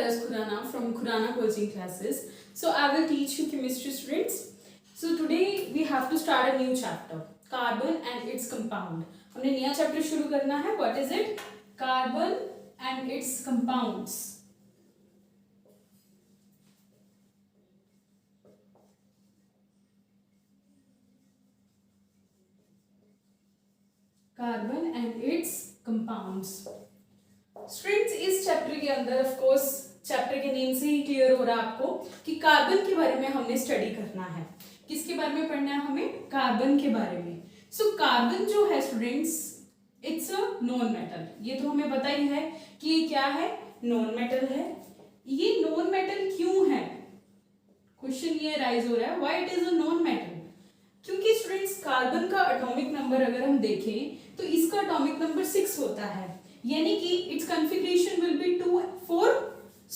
Faraz Khurana from Khurana Coaching Classes. So I will teach you chemistry, students. So today we have to start a new chapter, carbon and its compound. हमने नया chapter शुरू करना है. What is it? Carbon and its compounds. Carbon and its compounds. Students इस chapter के अंदर of course chapter के name से ही क्लियर हो रहा है आपको कि कार्बन के बारे में हमने स्टडी करना है. किसके बारे में पढ़ना है हमें? कार्बन के बारे में. सो कार्बन जो है students it's a non metal. ये तो हमें पता ही है कि ये क्या है, नॉन मेटल है. ये नॉन मेटल क्यों है? क्वेश्चन ये राइज हो रहा है, why it is a non metal. क्योंकि स्टूडेंट्स कार्बन का एटॉमिक नंबर अगर हम देखें तो इसका एटॉमिक नंबर 6 होता है, यानी कि it's configuration will be 2 4,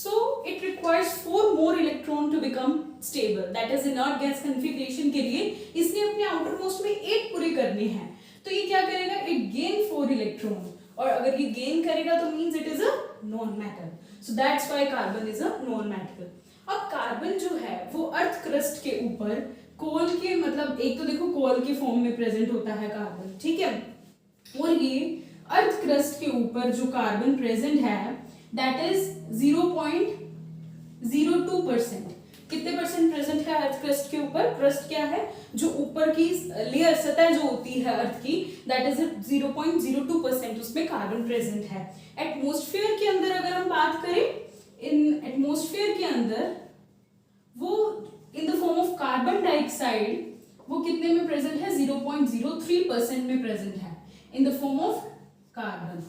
so it requires 4 more electron to become stable. That is inert gas configuration के लिए इसने अपने आउटर मोस्ट में 8 पूरे करने हैं. तो ये क्या करेगा? इट गेन 4 इलेक्ट्रॉन, और अगर ये गेन करेगा तो means it is a non metal. So that's why carbon is a non metal. अब कार्बन जो है वो अर्थ क्रस्ट के ऊपर कोल के, मतलब एक तो देखो कोल के फॉर्म में प्रेजेंट होता है कार्बन, ठीक है, और ये अर्थ क्रस्ट के ऊपर जो कार्बन प्रेजेंट है दैट इज 0.02%. कितने परसेंट प्रेजेंट है अर्थ क्रस्ट के ऊपर? क्रस्ट क्या है? जो ऊपर की लेयर सतह जो होती है अर्थ की, दैट इज 0.02% उसमें कार्बन प्रेजेंट है. एटमॉस्फेयर के अंदर अगर हम बात करें, इन एटमॉस्फेयर के अंदर वो in the form of carbon dioxide वो कितने में प्रेजेंट है? 0.03% में प्रेजेंट है in the form of carbon.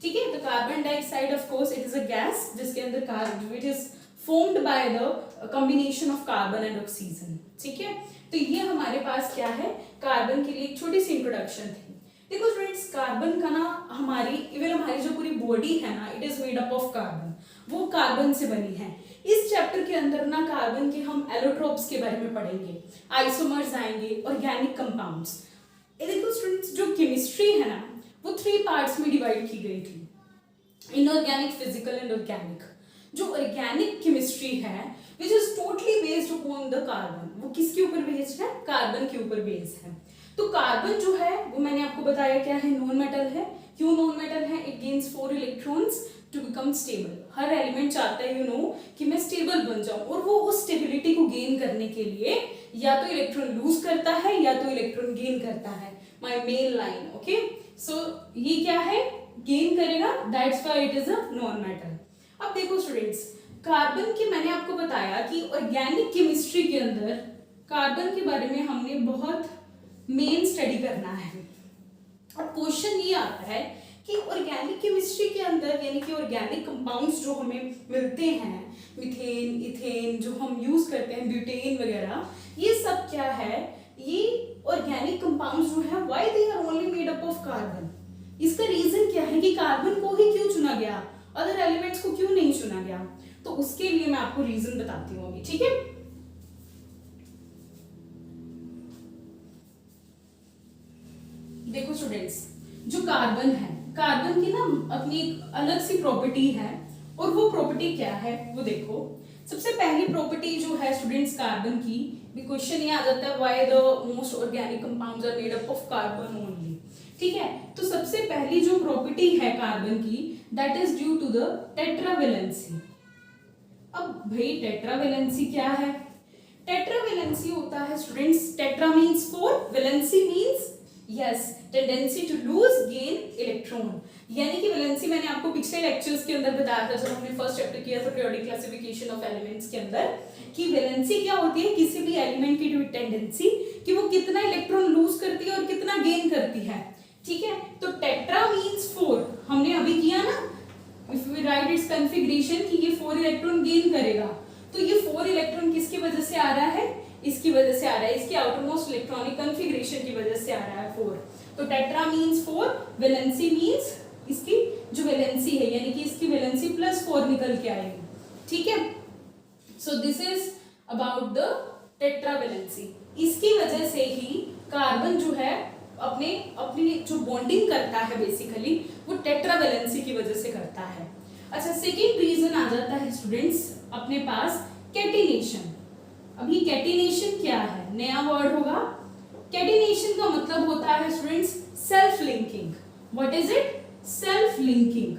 ठीक है, तो carbon dioxide of course it is a gas जिसके अंदर carbon it is formed by the combination of carbon and oxygen. ठीक है, तो ये हमारे पास क्या है, कार्बन के लिए एक छोटी सी इंट्रोडक्शन थी. देखो स्टूडेंट्स, कार्बन का ना हमारी इवन हमारी जो पूरी बॉडी है ना, it is made up of carbon. वो कार्बन से बनी है. इस चैप्टर के अंदर ना कार्बन के हम एलोट्रोप्स के बारे में पढ़ेंगे, आइसोमर्स आएंगे, ऑर्गेनिक कंपाउंड्स. देखो स्टूडेंट्स, जो केमिस्ट्री है ना वो 3 पार्ट्स में डिवाइड की गई थी, इनऑर्गेनिक, फिजिकल एंड ऑर्गेनिक. जो ऑर्गेनिक केमिस्ट्री है which is totally based upon the carbon, वो किसके ऊपर बेस्ड है? कार्बन के ऊपर बेस्ड है. तो कार्बन जो है वो मैंने आपको बताया क्या है, नॉन मेटल है. क्यों नॉन मेटल है? It gains 4 electrons to become stable. हर एलिमेंट चाहता है यू नो कि मैं स्टेबल बन जाऊं, और वो उस स्टेबिलिटी को गेन करने के लिए या तो इलेक्ट्रॉन लूज करता है या तो इलेक्ट्रॉन गेन करता है. My main line, okay. So ये क्या है, गेन करेगा, that's why it is a non metal. अब देखो स्टूडेंट्स, कार्बन की मैंने आपको बताया कि ऑर्गेनिक केमिस्ट्री के अंदर कार्बन के बारे में हमने बहुत मेन स्टडी करना है. अब क्वेश्चन ये आता है कि ऑर्गेनिक केमिस्ट्री के अंदर, यानी कि ऑर्गेनिक कंपाउंड्स जो हमें मिलते हैं, मीथेन, इथेन जो हम यूज करते हैं, ब्यूटेन वगैरह, ये सब क्या है, ये ऑर्गेनिक कंपाउंड्स जो है why they are only made up of carbon. इसका रीजन क्या है कि कार्बन को ही क्यों चुना गया, अदर एलिमेंट्स को क्यों नहीं चुना गया? तो उसके लिए मैं आपको रीजन बताती हूँ अभी, ठीक है. देखो स्टूडेंट्स, जो कार्बन है, कार्बन की ना अपनी एक अलग सी प्रॉपर्टी है, और वो प्रॉपर्टी क्या है वो देखो. सबसे पहली प्रॉपर्टी जो है स्टूडेंट्स कार्बन की, क्वेश्चन ये आ जाता है why the most organic compounds are made up of carbon only. ठीक है, तो सबसे पहली जो प्रॉपर्टी है कार्बन की, that is due to the tetravalency. अब भाई टेट्रावेलेंसी क्या है? टेट्रावेलेंसी होता है students, tetra means 4, valency means yes tendency to lose gain electron. यानी कि वैलेंसी मैंने आपको पिछले लेक्चर्स के अंदर बताया था जब हमने फर्स्ट चैप्टर किया था पीरियोडिक क्लासिफिकेशन ऑफ एलिमेंट्स के अंदर, कि वैलेंसी क्या होती है, किसी भी एलिमेंट की टेंडेंसी कि वो कितना इलेक्ट्रॉन लूज करती है और कितना गेन करती है. ठीक है, तो टेट्रा मींस 4 हमने अभी किया ना, if we write its configuration कि ये 4 इलेक्ट्रॉन गेन करेगा, तो ये 4 इलेक्ट्रॉन किसकी वजह से आ रहा है? इसकी वजह से आ रहा है, इसके आउटरमोस्ट इलेक्ट्रॉनिक कॉन्फ़िगरेशन की वजह से आ रहा है 4. तो टेट्रा मींस 4, वैलेंसी मींस इसकी जो वैलेंसी है, यानी कि इसकी वैलेंसी +4 निकल के आएगी. ठीक है, so this is about the tetravalency. इसकी वजह से ही कार्बन जो है अपनी जो बॉन्डिंग करता है बेसिकली वो टेट्रावेलेंसी की वजह से करता है. अच्छा, सेकेंड रीजन आ जाता है स्टूडेंट्स अपने पास कैटिनेशन। अभी कैटिनेशन क्या है, नया वर्ड होगा। कैटिनेशन का मतलब होता है students self linking. What is it? Self linking.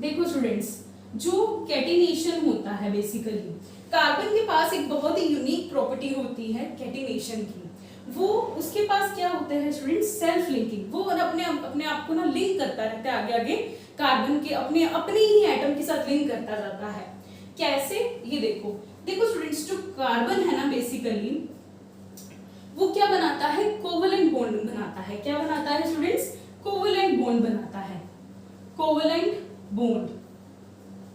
देखो स्टूडेंट्स, जो कैटिनेशन होता है बेसिकली, कार्बन के पास एक बहुत ही यूनिक प्रॉपर्टी होती है कैटिनेशन की। वो उसके पास क्या होता है स्टूडेंट्स, सेल्फ लिंकिंग। वो अपने आप को ना लिंक करता रहता है आगे आगे कार्बन के अपने ही एटम के साथ लिंक करता जाता है। कैसे, ये देखो। देखो स्टूडेंट्स, जो कार्बन है ना बेसिकली वो क्या बनाता है, कोवलेंट बॉन्ड बनाता है। क्या बनाता है स्टूडेंट्स? कोवलेंट बॉन्ड बनाता है, कोवलेंट बॉन्ड।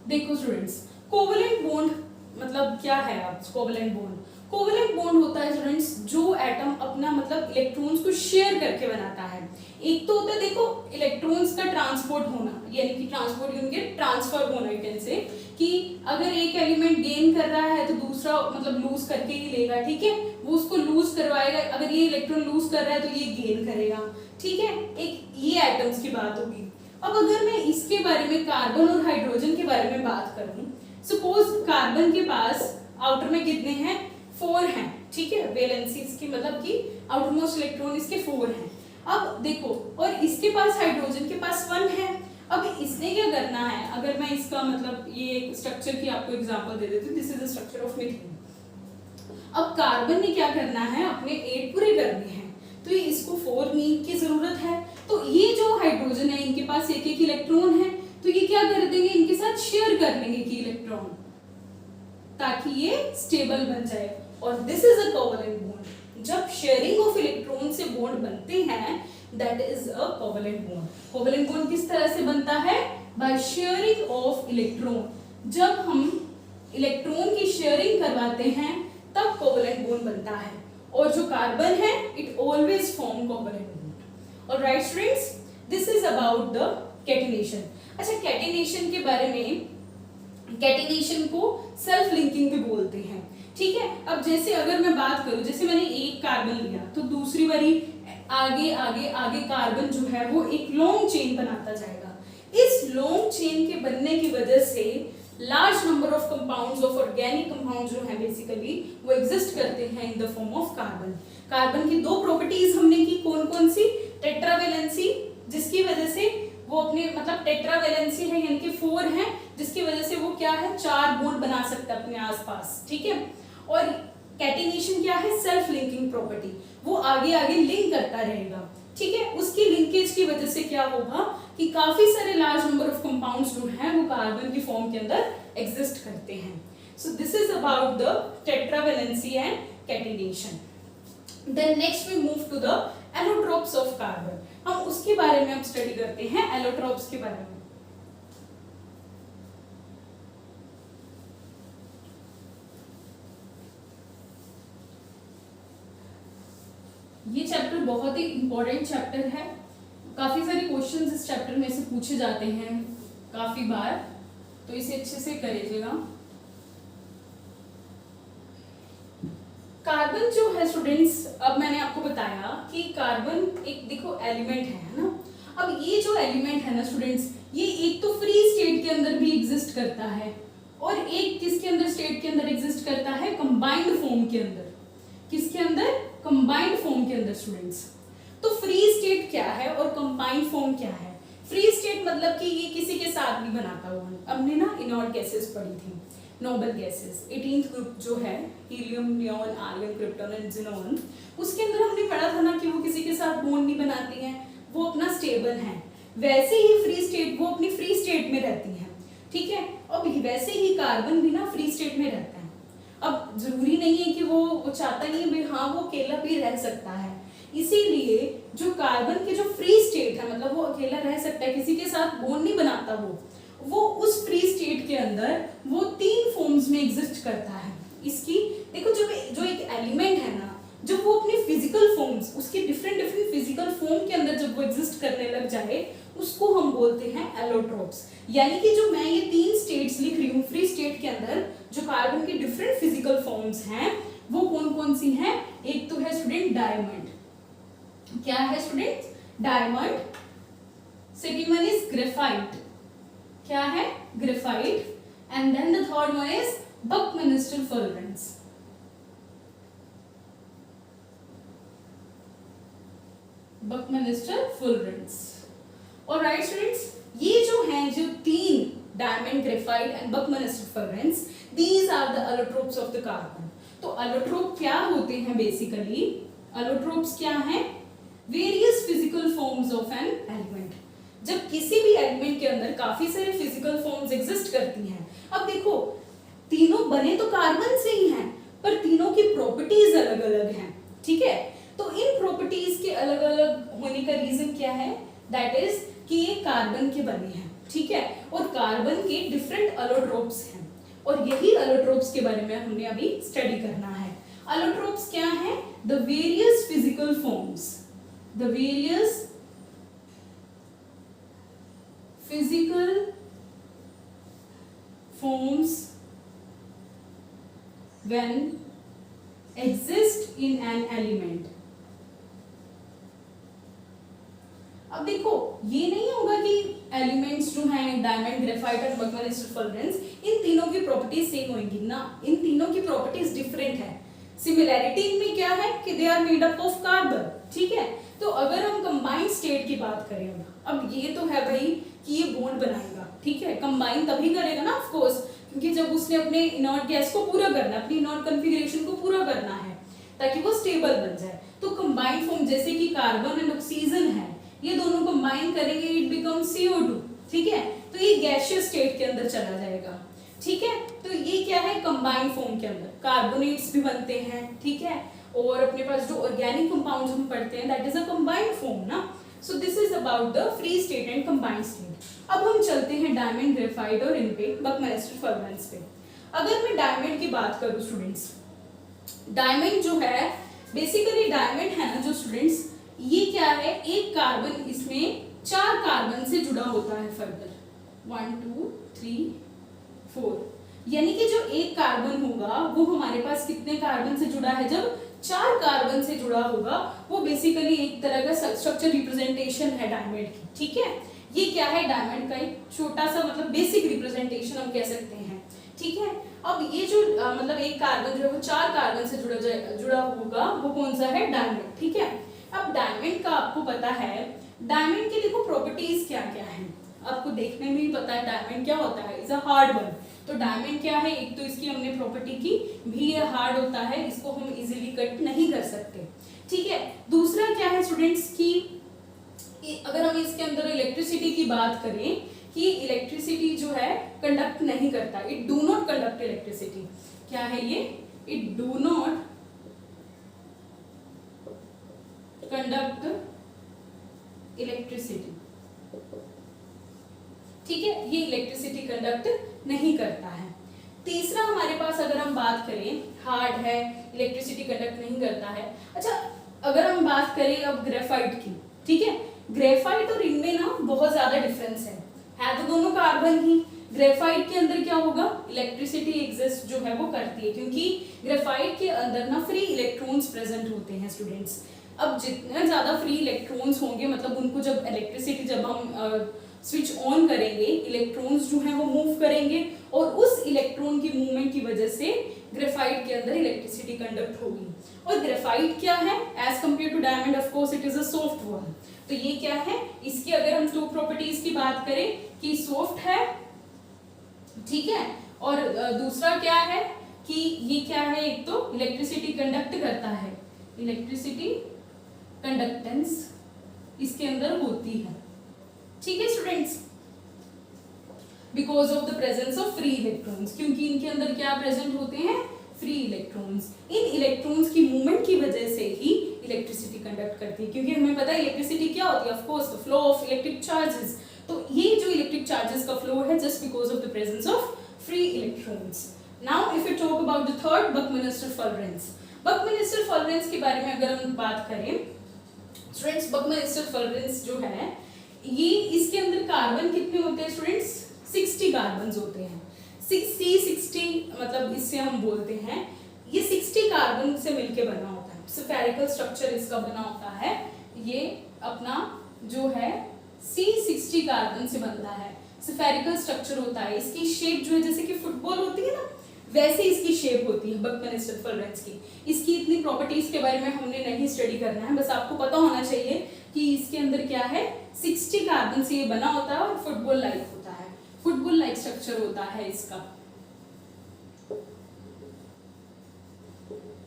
देखो स्टूडेंट्स, कोवलेंट बॉन्ड मतलब क्या है? आप कोवलेंट बॉन्ड, कोवलेंट बॉन्ड होता है स्टूडेंट्स जो एटम अपना मतलब इलेक्ट्रॉन्स को शेयर करके बनाता है। एक तो होता है देखो इलेक्ट्रॉन्स का ट्रांसपोर्ट होना, यानी कि ट्रांसपोर्ट यूनिट ट्रांसफर होना, यू कैन से कि अगर एक एलिमेंट गेन कर रहा है तो दूसरा मतलब लूज करके ही लेगा, ठीक है, वो उसको लूज करवाएगा। अगर ये इलेक्ट्रॉन लूज कर रहा है तो ये गेन करेगा, ठीक है। एक ये एटम्स की बात होगी। अब अगर मैं इसके बारे में कार्बन और हाइड्रोजन के बारे में बात करूं, सपोज कार्बन के पास आउटर में कितने हैं, 4 हैं, ठीक है। वैलेंसी इसकी मतलब कि आउटरमोस्ट इलेक्ट्रॉन इसके 4 हैं। अब देखो, और इसके पास हाइड्रोजन के पास 1 है। अब इसने क्या करना है, अगर मैं इसका मतलब ये स्ट्रक्चर की आपको एग्जांपल दे देती हूँ, this is the structure of methane. अब कार्बन ने क्या करना है, अपने 8 पूरे करने हैं, तो ये इसको 4 नीड की जरूरत है। तो ये जो हाइड्रोजन है इनके पास एक एक इलेक्ट्रॉन है, तो ये क्या कर देंगे, इनके साथ शेयर कर लेंगे की इलेक्ट्रॉन, ताकि ये स्टेबल बन जाए। और this is a covalent bond. जब शेयरिंग ऑफ इलेक्ट्रॉन से बॉन्ड बनते हैं, that is a covalent bond. Covalent bond किस तरह से बनता है, बाय शेयरिंग ऑफ इलेक्ट्रॉन। जब हम इलेक्ट्रॉन की शेयरिंग करवाते हैं तब कोवलेंट बॉन्ड बनता है। और जो कार्बन है it always form covalent bond. Alright students, this is about the catenation. अच्छा, कैटिनेशन के बारे में, कैटिनेशन को सेल्फ लिंकिंग भी बोलते हैं, ठीक है। अब जैसे अगर मैं बात करूं, जैसे मैंने एक कार्बन लिया तो दूसरी बारी आगे आगे आगे कार्बन जो है वो एक लॉन्ग चेन बनाता जाएगा। इस लॉन्ग चेन के बनने की वजह से large number of compounds of organic compound जो है बेसिकली वो एग्जिस्ट करते हैं in the form of carbon. Carbon की 2 प्रॉपर्टीज हमने की, कौन कौन सी, टेट्रावैलेंसी, जिसकी वजह से वो अपने मतलब टेट्रावैलेंसी है यानी कि 4 है, जिसकी वजह से वो क्या है, 4 बॉन्ड बना सकता है अपने आसपास, ठीक है। और कैटिनेशन क्या है, सेल्फ लिंकिंग प्रॉपर्टी, वो आगे आगे लिंक करता रहेगा, ठीक है। उसकी लिंकेज की वजह से क्या होगा कि काफी सारे लार्ज नंबर ऑफ कंपाउंड्स जो हैं वो कार्बन की फॉर्म के अंदर एग्जिस्ट करते हैं। So this is about the tetravalency and catenation. Then next we move to the allotropes of carbon. हम उसके बारे में अब स्टडी करते हैं, एलोट्रोप्स के बारे में। ये चैप्टर बहुत ही इंपॉर्टेंट चैप्टर है। काफी सारे क्वेश्चंस इस चैप्टर में से पूछे जाते हैं काफी बार, तो इसे अच्छे से करिएगा। कार्बन जो है स्टूडेंट्स, अब मैंने आपको बताया कि कार्बन एक देखो एलिमेंट है ना। अब ये जो एलिमेंट है ना स्टूडेंट्स, ये एक तो फ्री स्टेट के अंदर भी एग्जिस्ट करता है और एक किसके अंदर, स्टेट के अंदर एग्जिस्ट करता है, कंबाइंड फॉर्म के अंदर। किसके अंदर, कंबाइंड फॉर्म के अंदर स्टूडेंट्स। तो फ्री स्टेट क्या है और कंबाइंड फॉर्म क्या है। फ्री स्टेट मतलब कि ये किसी के साथ नहीं बनाता हुआ। हमने ना इनॉर्ड गैसेस पढ़ी थी, नोबल गैसेस, 18th ग्रुप जो है, helium, neon, argon, krypton and xenon, उसके अंदर हमने पढ़ा था ना कि वो किसी के साथ बॉन्ड नहीं बनाती हैं, वो अपना स्टेबल हैं। वैसे ही फ्री स्टेट, वो अपनी फ्री स्टेट में रहती हैं, ठीक है। अब वैसे ही कार्बन भी ना फ्री स्टेट में रहता है। अब जरूरी नहीं है कि वो चाहता नहीं है, हाँ वो अकेला भी रह सकता है। इसीलिए जो कार्बन के जो फ्री स्टेट है, मतलब वो अकेला रह सकता है, किसी के साथ बॉन्ड नहीं बनाता, वो उस फ्री स्टेट के अंदर वो 3 फॉर्म्स में एग्जिस्ट करता है। इसकी देखो, जो एक एलिमेंट है ना, जब वो अपनी फिजिकल फॉर्म्स, उसके डिफरेंट डिफरेंट फिजिकल फॉर्म के अंदर जब वो एग्जिस्ट करने लग जाए, उसको हम बोलते हैं एलोट्रोप्स। यानी कि जो मैं ये 3 स्टेट्स लिख रही हूँ फ्री स्टेट के अंदर, जो कार्बन की डिफरेंट फिजिकल फॉर्म्स हैं, वो कौन कौन सी हैं। एक तो है स्टूडेंट डायमंड, क्या है student, diamond. Second one is graphite, क्या है, graphite, and then the third one is buckminster fullerenes. Buckminster fullerenes. Alright students, ये जो हैं जो तीन diamond, graphite and buckminster fullerenes, these are the allotropes of the carbon. तो allotrope क्या होते हैं बेसिकली? एलोट्रोप्स क्या हैं? Various physical forms of an element. जब किसी भी एलिमेंट के अंदर काफी सारे फिजिकल फॉर्म्स एग्जिस्ट करती हैं। अब देखो, तीनों बने तो कार्बन से ही हैं, पर तीनों की प्रॉपर्टीज अलग अलग हैं, ठीक है? तो इन प्रॉपर्टीज के अलग अलग होने का रीजन क्या है? दैट इज कि ये कार्बन के बने हैं, ठीक है? और कार्बन के डिफरेंट एलोट्रोप्स हैं, और यही एलोट्रोप्स के बारे में हमने अभी स्टडी करना है। एलोट्रोप्स क्या है? The various physical forms, the various physical forms when exist in an element। अब देखो, ये नहीं होगा कि एलिमेंट्स जो हैं डायमंड, ग्रेफाइट और बकमिनिस्टर फुलरेंस, इन तीनों की प्रॉपर्टीज सेम होंगी ना, इन तीनों की प्रॉपर्टीज डिफरेंट है। सिमिलैरिटी इनमें क्या है कि they are made up of carbon, ठीक है? तो अगर हम कंबाइंड स्टेट की बात करें, अब ये तो है भाई कि ये बॉन्ड बनाएगा, ठीक है? कंबाइन तभी करेगा ना ऑफ कोर्स, क्योंकि जब उसने अपने इनर्ट गैस को पूरा करना, अपनी इनर्ट कॉन्फ़िगरेशन को पूरा करना है ताकि वो स्टेबल बन जाए। तो कंबाइंड फॉर्म जैसे कि कार्बन एंड ऑक्सीजन है, ये दोनों कंबाइन करेंगे, इट बिकम्स CO2, ठीक है? तो ये गैसियस स्टेट के अंदर चला जाएगा, ठीक है? तो ये क्या है, कंबाइंड फॉर्म के अंदर कार्बोनेट्स भी बनते हैं, ठीक है? और अपने पास जो ऑर्गेनिक कंपाउंड्स हम पढ़ते हैं, that is a combined form ना। So this is about the free state and combined state. अब हम चलते हैं डायमंड, ग्रेफाइट और इन पे बकमिनिस्टर फुलरेंस पे। अगर मैं डायमंड की बात करूं स्टूडेंट्स, डायमंड जो है बेसिकली, डायमंड है ना जो स्टूडेंट्स, ये क्या है, एक कार्बन इसमें 4 कार्बन से जुड़ा होता है फर्दर, 1 2 3 4, यानी कि जो एक कार्बन होगा वो हमारे पास कितने कार्बन से जुड़ा है? जब 4 कार्बन से जुड़ा होगा, वो बेसिकली एक तरह का स्ट्रक्चर रिप्रेजेंटेशन है डायमंड की, ठीक है? ये क्या है, डायमंड का एक छोटा सा मतलब बेसिक रिप्रेजेंटेशन हम कह सकते हैं, ठीक है? अब ये जो मतलब एक कार्बन जो है वो 4 कार्बन से जुड़ा होगा, वो कौन सा है? डायमंड, ठीक है? अब डायमंड का आपको पता है, डायमंड की देखो प्रॉपर्टीज क्या क्या है, आपको देखने में ही पता है डायमंड क्या होता है, इज अ हार्ड वन। तो डायमंड क्या है, एक तो इसकी हमने प्रॉपर्टी की भी, ये हार्ड होता है, इसको हम इजीली कट नहीं कर सकते, ठीक है? दूसरा क्या है स्टूडेंट्स की, अगर हम इसके अंदर इलेक्ट्रिसिटी की बात करें कि इलेक्ट्रिसिटी जो है कंडक्ट नहीं करता, it do not conduct electricity. क्या है ये? It do not conduct electricity, ठीक है? ये इलेक्ट्रिसिटी कंडक्ट नहीं करता है। तीसरा हमारे पास अगर हम बात करें, हार्ड है, इलेक्ट्रिसिटी कंडक्ट नहीं करता है। अच्छा, अगर हम बात करें अब ग्रेफाइट की, ठीक है? ग्रेफाइट और इनमें ना बहुत ज्यादा डिफरेंस है तो दोनों कार्बन ही। ग्रेफाइट के अंदर क्या होगा, इलेक्ट्रिसिटी एग्जिस्ट जो है वो करती है, क्योंकि ग्रेफाइट के अंदर ना फ्री इलेक्ट्रॉन्स प्रेजेंट होते हैं स्टूडेंट्स। अब जितने ज्यादा फ्री इलेक्ट्रॉन्स होंगे, मतलब उनको जब इलेक्ट्रिसिटी जब हम स्विच ऑन करेंगे, इलेक्ट्रॉन्स जो हैं वो मूव करेंगे, और उस इलेक्ट्रॉन की मूवमेंट की वजह से ग्रेफाइट के अंदर इलेक्ट्रिसिटी कंडक्ट होगी। और ग्रेफाइट क्या है, as compare to diamond, of course it is a soft one. तो ये क्या है, इसकी अगर हम 2 प्रॉपर्टीज की बात करें कि सॉफ्ट है, ठीक है? और दूसरा क्या है कि ये क्या है, एक तो इलेक्ट्रिसिटी कंडक्ट करता है, इलेक्ट्रिसिटी कंडक्टेंस इसके अंदर होती है, ठीक है students? Because of the presence of free electrons, क्योंकि इनके अंदर क्या प्रेजेंट होते हैं, फ्री इलेक्ट्रॉन्स। इन इलेक्ट्रॉन्स की मूवमेंट की वजह से ही इलेक्ट्रिसिटी कंडक्ट करती है, क्योंकि हमें पता है इलेक्ट्रिसिटी क्या होती है, of course the flow of electric charges. तो ये जो इलेक्ट्रिक चार्जेस का फ्लो है, just because of the presence of free electrons. Now if you talk about the third, buckminster fullerenes. Buckminster fullerenes के बारे में अगर हम बात करें स्टूडेंट्स, बकमिनिस्टर फुलरेंस जो है, ये इसके अंदर कार्बन कितने होते हैं स्टूडेंट्स? 60 कार्बन होते हैं। 60 मतलब इससे हम बोलते हैं ये 60 कार्बन से मिलके बना होता है, स्फेरिकल स्ट्रक्चर इसका बना होता है। ये अपना जो है C60 कार्बन से बनता है। स्फेरिकल स्ट्रक्चर होता है, इसकी शेप जो है जैसे कि फुटबॉल होती है ना, वैसे इसकी शेप होती है बकमेलिस्टर फल्वेंस की। इसकी इतनी प्रॉपर्टीज के बारे में हमने नहीं स्टडी करना है, बस आपको पता होना चाहिए कि इसके अंदर क्या है, 60 कार्बन से ये बना होता है और फुटबॉल लाइक होता है, फुटबॉल लाइक स्ट्रक्चर होता है इसका।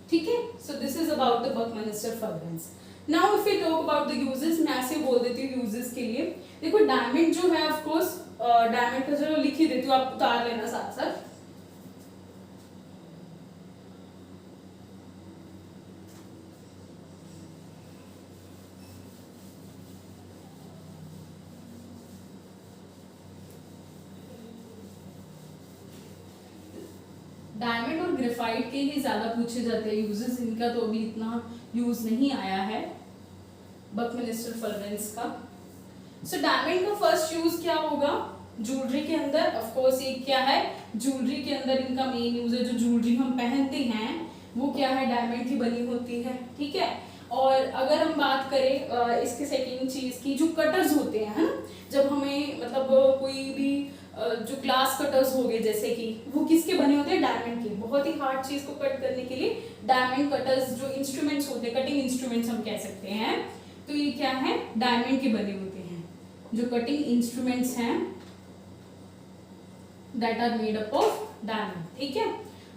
ठीक है, so this is about the buckminster fullerenes. Now if we talk about the uses, मैं ऐसे बोल देती हूँ यूजेस के लिए। देखो डायमंड जो है ऑफ कोर्स, डायमंड का चलो लिख ही देती हूँ, आप उतार लेना साथ साथ। डायमंड और ग्रेफाइट के ही ज्यादा पूछे जाते हैं यूजेस, इनका तो अभी इतना यूज नहीं आया है बकमेलिस्टर फल्वेंस का। सो डायमंड का फर्स्ट यूज क्या होगा, ज्वेलरी के अंदर। ऑफ कोर्स ये क्या है, ज्वेलरी के अंदर इनका मेन यूज है, जो ज्वेलरी हम पहनते हैं वो क्या है, डायमंड की बनी होती है। ठीक है, और अगर हम बात करें इसके सेकेंड चीज की, जो कटर्स होते हैं, है ना, जब हमें मतलब कोई भी जो ग्लास कटर्स हो गए जैसे कि, वो किसके बने होते हैं, डायमंड के। बहुत ही हार्ड चीज को कट करने के लिए डायमंड कटर्स जो इंस्ट्रूमेंट्स होते हैं, कटिंग इंस्ट्रूमेंट्स हम कह सकते हैं, तो ये क्या है, डायमंड के बने होते हैं। जो कटिंग इंस्ट्रूमेंट्स हैं that are made up of diamond. ठीक है,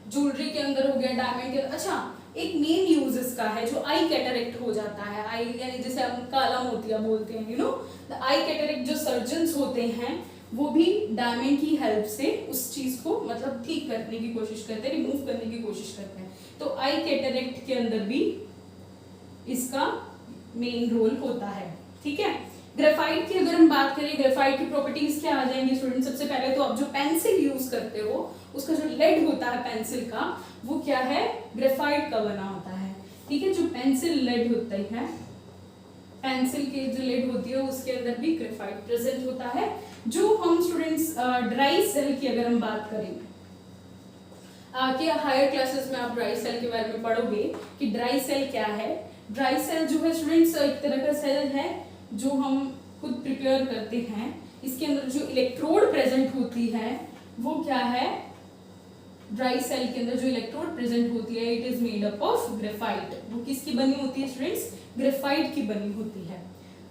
ज्वेलरी के अंदर हो गया, डायमंड के। अच्छा, एक मेन यूज इसका है जो आई कैटरेक्ट हो जाता है, आई यानी जैसे हम काला मोतिया बोलते हैं, you know the I cataract. जो सर्जन्स होते हैं वो भी डायमंड की हेल्प से उस चीज को मतलब ठीक करने की कोशिश करते हैं, रिमूव करने की कोशिश करते हैं। तो आई कैटरेक्ट के अंदर भी इसका मेन रोल होता है। ठीक है, ग्रेफाइट की अगर हम बात करें, ग्रेफाइट की प्रॉपर्टीज क्या आ जाएंगी स्टूडेंट। सबसे पहले तो आप जो पेंसिल यूज करते हो, उसका जो लेड होता है पेंसिल का, वो क्या है, ग्रेफाइट का बना होता है। ठीक है, जो पेंसिल लेड होता है, पेंसिल की जो लेड होती है उसके अंदर भी ग्रेफाइट प्रेजेंट होता है। जो हम स्टूडेंट्स ड्राई सेल की अगर हम बात करें, आगे हायर क्लासेस में आप ड्राई सेल के बारे में पढ़ोगे कि ड्राई सेल क्या है। ड्राई सेल जो है स्टूडेंट्स एक तरह का सेल है जो हम खुद प्रिपेयर करते हैं। इसके अंदर जो इलेक्ट्रोड प्रेजेंट होती है वो क्या है, ड्राई सेल के अंदर जो इलेक्ट्रोड प्रेजेंट होती है, it is made up of graphite. वो किसकी बनी होती है स्टूडेंट्स, ग्रेफाइट की बनी होती है।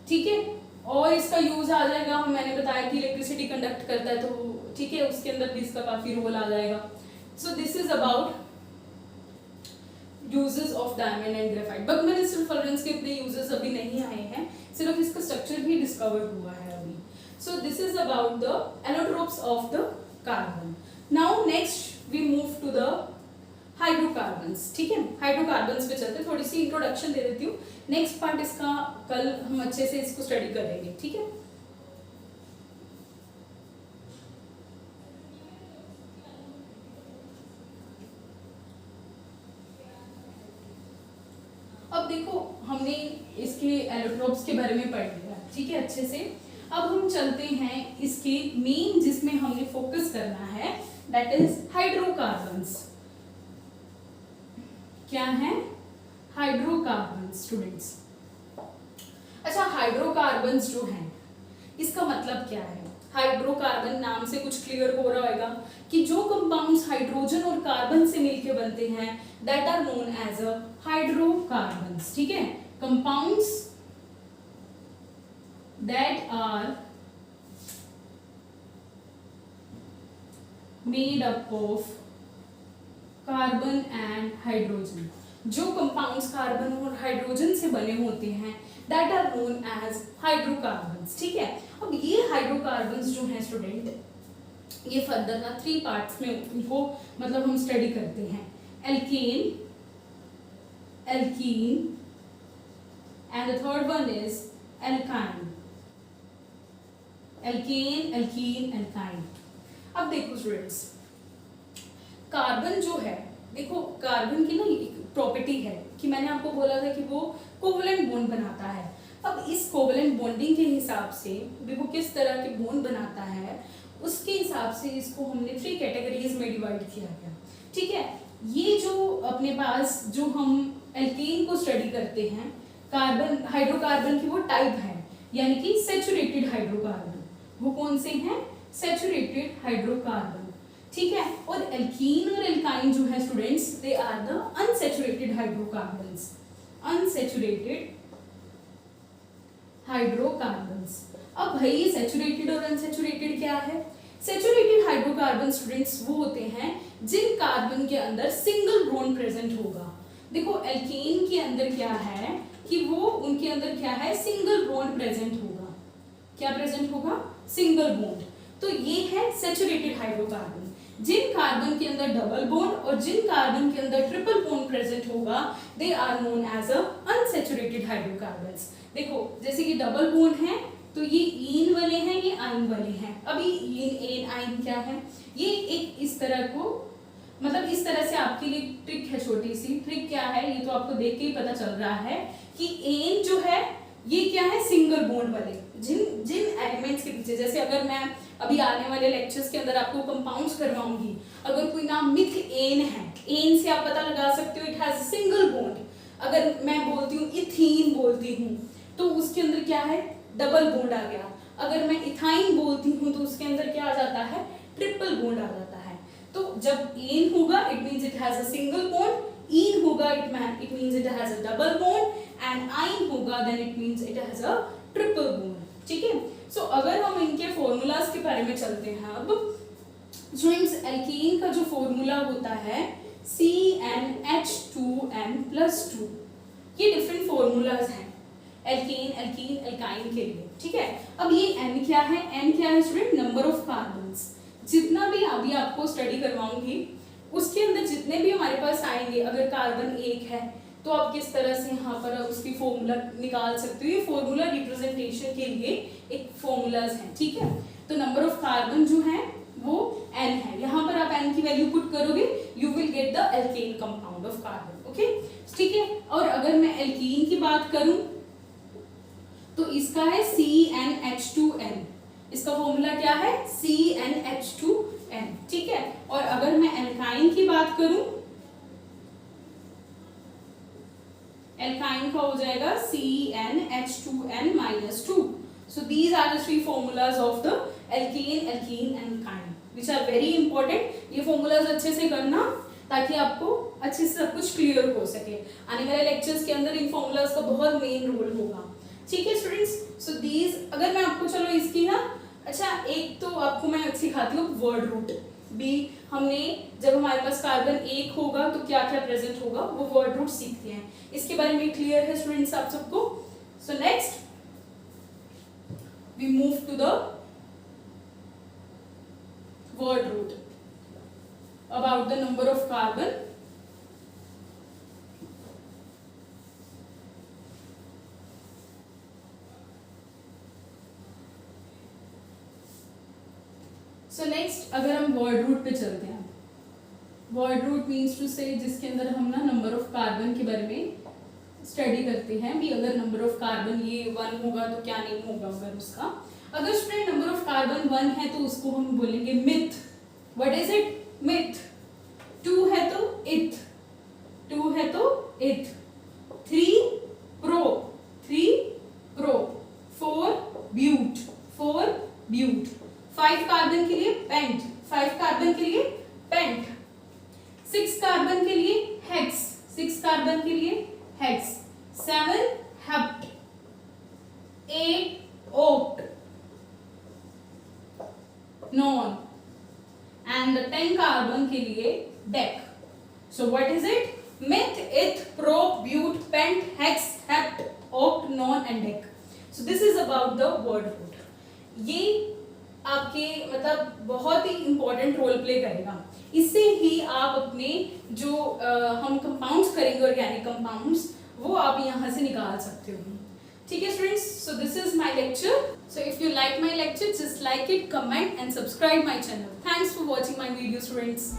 ठीक है, और इसका यूज आ जाएगा, मैंने बताया कि इलेक्ट्रिसिटी कंडक्ट करता है, तो ठीक है उसके अंदर भी इसका काफी रोल आ जाएगा। So this is about uses of diamond and graphite. Buckminster fullerenes के इतने यूजेस अभी नहीं आए हैं, सिर्फ इसका स्ट्रक्चर भी डिस्कवर हुआ है अभी। So this is about the allotropes of the carbon. Now next we move to the hydrocarbons. ठीक है, हाइड्रोकार्बन्स पे चलते, थोड़ी सी इंट्रोडक्शन दे देती हूँ। नेक्स्ट पार्ट इसका कल हम अच्छे से इसको स्टडी करेंगे। ठीक है, अब देखो हमने इसके एलोट्रोप्स के बारे में पढ़ लिया, ठीक है अच्छे से। अब हम चलते हैं इसके मेन जिसमें हमने फोकस करना है, दैट इज हाइड्रोकार्बन्स। क्या है, हाइड्रोकार्बन्स स्टूडेंट्स। अच्छा, हाइड्रोकार्बन्स जो हैं इसका मतलब क्या है। हाइड्रोकार्बन नाम से कुछ क्लियर हो रहा होगा कि जो कंपाउंड्स हाइड्रोजन और कार्बन से मिलके बनते हैं that are known as a hydrocarbons. ठीक है, compounds that are made up of carbon and hydrogen. जो कंपाउंड्स कार्बन और हाइड्रोजन से बने होते हैं that are known as hydrocarbons. ठीक है, अब ये हाइड्रोकार्बन्स जो हैं स्टूडेंट, ये फर्दर ना 3 पार्ट्स में इनको मतलब हम स्टडी करते हैं। Alkane, alkene and the third one is alkyne. Alkane, alkene, alkyne. अब देखो स्टूडेंट्स, कार्बन जो है, देखो कार्बन की ना प्रॉपर्टी है कि मैंने आपको बोला था कि वो कोवलेंट बॉन्ड बनाता है। अब इस कोवलेंट बॉन्डिंग के हिसाब से देखो किस तरह के बॉन्ड बनाता है, उसके हिसाब से इसको हमने 3 कैटेगरीज में डिवाइड किया गया। ठीक है, ये जो अपने पास जो हम एल्केन को स्टडी करते हैं, कार्बन हाइड्रोकार्बन की वो टाइप है, यानी कि सैचुरेटेड हाइड्रोकार्बन। वो कौन से हैं, सैचुरेटेड हाइड्रोकार्बन, ठीक है। और एल्कीन और एल्काइन जो है students, they are the unsaturated hydrocarbons, unsaturated hydrocarbons. अब भाई ये सैचुरेटेड और अनसैचुरेटेड क्या है? सैचुरेटेड हाइड्रोकार्बन स्टूडेंट्स वो होते हैं जिन कार्बन के अंदर सिंगल बॉन्ड प्रेजेंट होगा। देखो एल्केन के अंदर क्या है कि वो उनके अंदर क्या है, सिंगल बॉन्ड प्रेजेंट होगा। क्या प्रेजेंट होगा? Single bond. तो ये है सैचुरेटेड हाइड्रोकार्बन। जिन कार्बन के अंदर डबल बॉन्ड और जिन कार्बन के अंदर ट्रिपल बॉन्ड प्रेजेंट होगा, they are known as a unsaturated hydrocarbons. देखो जैसे कि डबल बॉन्ड है तो ये ईन वाले हैं, ये आइन वाले हैं। अभी ईन एन आइन क्या है, ये एक इस तरह को, मतलब इस तरह से आपके लिए ट्रिक है, छोटी सी ट्रिक। क्या है ये तो आपको देख के ही पता चल रहा है कि एन जो है ये क्या है, सिंगल बॉन्ड वाले। जिन जिन एलिमेंट्स के पीछे, जैसे अगर मैं अभी आने वाले लेक्चर्स के अंदर आपको कंपाउंड्स करवाऊंगी, अगर कोई नाम मिथ एन है, एन से आप पता लगा सकते हो इट हैज सिंगल बॉन्ड। अगर मैं बोलती हूँ इथीन बोलती हूँ तो उसके अंदर क्या है, डबल बॉन्ड आ गया। अगर मैं इथाइन बोलती हूँ तो उसके अंदर क्या आ जाता है, ट्रिपल बॉन्ड आ जाता है। तो जब एन होगा it means it has a single bond, ene होगा it means it has a double bond, and yne होगा then it means it has a triple bond. ठीक है। सो अगर हम इनके फॉर्मूलाज के बारे में चलते हैं अब स्टूडेंट्स, एल्कीन का जो फॉर्मूला होता है CnH2n+2। ये डिफरेंट फॉर्मूलाज हैं एल्केन, एल्कीन, एल्काइन के लिए। ठीक है। अब ये N क्या है? N क्या है स्टूडेंट? Number of carbons. जितना भी अभी आपको स्टडी करवाऊंगी उसके अंदर जितने भी हमारे पास आएंगे, अगर कार्बन एक है तो आप किस तरह से यहाँ पर उसकी फॉर्मूला निकाल सकते हो। ये फॉर्मूला रिप्रेजेंटेशन के लिए एक फॉर्मूलाज हैं। ठीक है। तो नंबर ऑफ कार्बन जो है वो N है। यहाँ पर आप N की वैल्यू पुट करोगे, you will get the alkene compound of carbon. Okay, ठीक है। और अगर मैं एल्कीन की बात करूं तो इसका है CnH2n। इसका फॉर्मूला क्या है? CnH2n। ठीक है। और अगर मैं एल्काइन की बात करूं, एल्काइन का हो जाएगा CnH2n-2। So these are the three formulas of the alkane, alkene and alkyne, which are very important. ये formulas अच्छे से करना ताकि आपको अच्छे से सब कुछ क्लियर हो सके। आने वाले लेक्चर्स के अंदर इन फॉर्मूलाज का बहुत मेन रोल होगा। ठीक है स्टूडेंट्स। सो दीज, अगर मैं आपको चलो इसकी ना, अच्छा एक तो आपको मैं सिखाती हूँ वर्ड रूट भी। हमने जब हमारे पास कार्बन एक होगा तो क्या क्या प्रेजेंट होगा वो वर्ड रूट सीखते हैं। इसके बारे में क्लियर है स्टूडेंट्स आप सबको? So next we move to the word root about the number of carbon. So next अगर हम वर्ड रूट पे चलते हैं, वर्ड रूट मीन्स टू से जिसके अंदर हम ना नंबर ऑफ कार्बन के बारे में स्टडी करते हैं भी। अगर नंबर ऑफ कार्बन ये 1 होगा तो क्या नहीं होगा अगर उसका। अगर स्टूडेंट नंबर ऑफ कार्बन 1 है तो उसको हम बोलेंगे meth. What is it? Meth. 2 है तो इथ, 2 है तो eth. 3 prop, 3 prop. 4 but, 4 but. 5 carbon के लिए पेंट, 5 कार्बन के लिए पेंट। 6 कार्बन के लिए हेक्स, 6 कार्बन के लिए hex. 7 hept, 8 oct, non, and 10 carbon के लिए dec. So what is it? Meth, eth, prop, but, pent, hex, hept, oct, non and dec. So this is about the word root. ये आपके मतलब बहुत ही important role play करेगा। इससे ही आप अपने जो हम कंपाउंड्स करेंगे, ऑर्गेनिक कंपाउंड्स, वो आप यहाँ से निकाल सकते हो। ठीक है students. So this is my lecture. So if you like my lecture just like it, comment and subscribe my channel. Thanks for watching my video students.